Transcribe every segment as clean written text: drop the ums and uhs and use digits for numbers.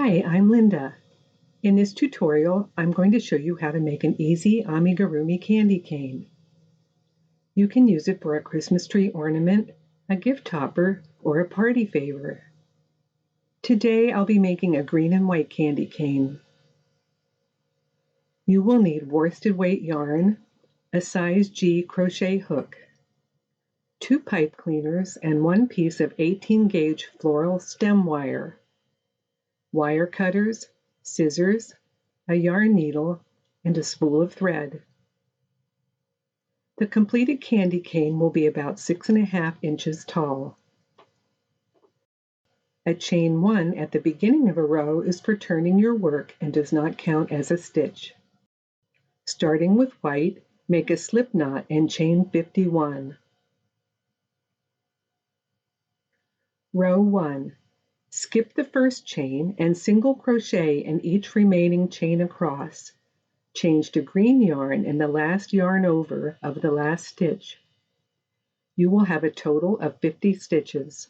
Hi, I'm Linda. In this tutorial, I'm going to show you how to make an easy amigurumi candy cane. You can use it for a Christmas tree ornament, a gift topper, or a party favor. Today, I'll be making a green and white candy cane. You will need worsted weight yarn, a size G crochet hook, 2 pipe cleaners, and 1 piece of 18-gauge floral stem wire, wire cutters, scissors, a yarn needle, and a spool of thread. The completed candy cane will be about 6.5 inches tall. A chain 1 at the beginning of a row is for turning your work and does not count as a stitch. Starting with white, make a slip knot and chain 51. Row 1. Skip the first chain and single crochet in each remaining chain across. Change to green yarn in the last yarn over of the last stitch. You will have a total of 50 stitches.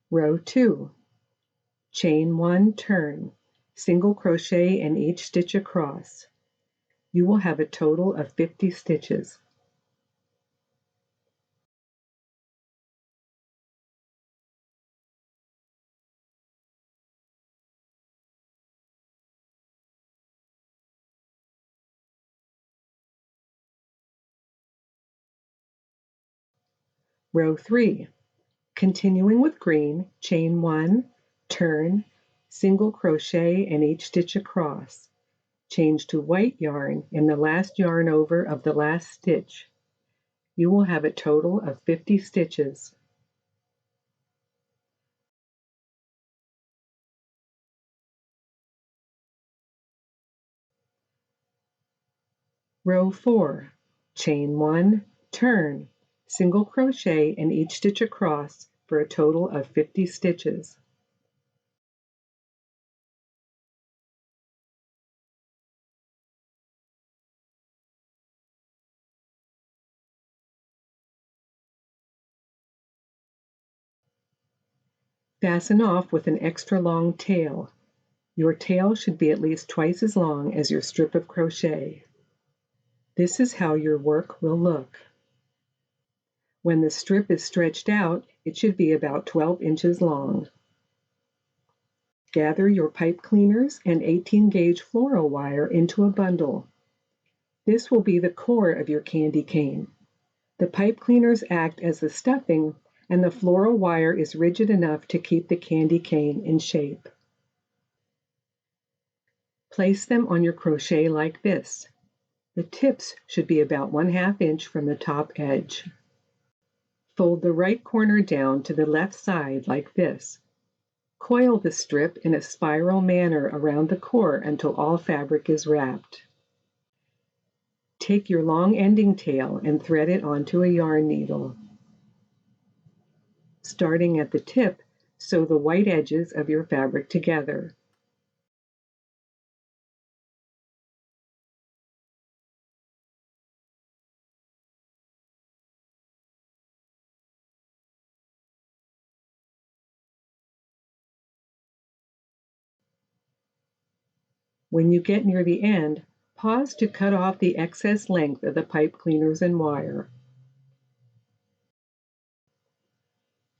Row 2. Chain 1, turn, single crochet in each stitch across. You will have a total of 50 stitches. Row 3. Continuing with green, chain 1, turn, single crochet in each stitch across. Change to white yarn in the last yarn over of the last stitch. You will have a total of 50 stitches. Row 4. Chain 1, turn, single crochet in each stitch across for a total of 50 stitches. Fasten off with an extra long tail. Your tail should be at least twice as long as your strip of crochet. This is how your work will look. When the strip is stretched out, it should be about 12 inches long. Gather your pipe cleaners and 18-gauge floral wire into a bundle. This will be the core of your candy cane. The pipe cleaners act as the stuffing, and the floral wire is rigid enough to keep the candy cane in shape. Place them on your crochet like this. The tips should be about 1/2 inch from the top edge. Fold the right corner down to the left side like this. Coil the strip in a spiral manner around the core until all fabric is wrapped. Take your long ending tail and thread it onto a yarn needle. Starting at the tip, sew the white edges of your fabric together. When you get near the end, pause to cut off the excess length of the pipe cleaners and wire.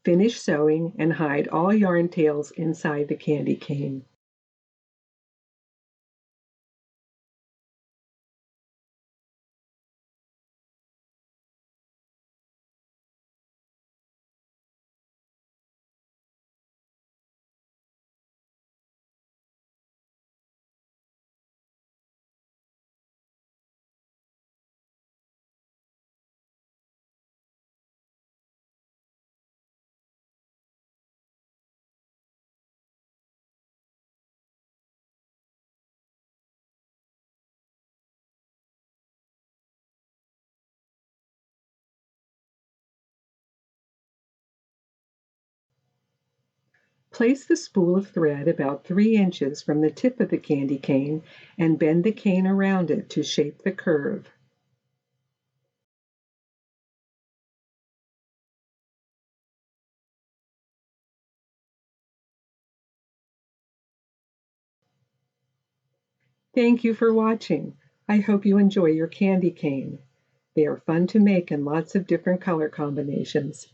Finish sewing and hide all yarn tails inside the candy cane. Place the spool of thread about 3 inches from the tip of the candy cane and bend the cane around it to shape the curve. Thank you for watching. I hope you enjoy your candy cane. They are fun to make in lots of different color combinations.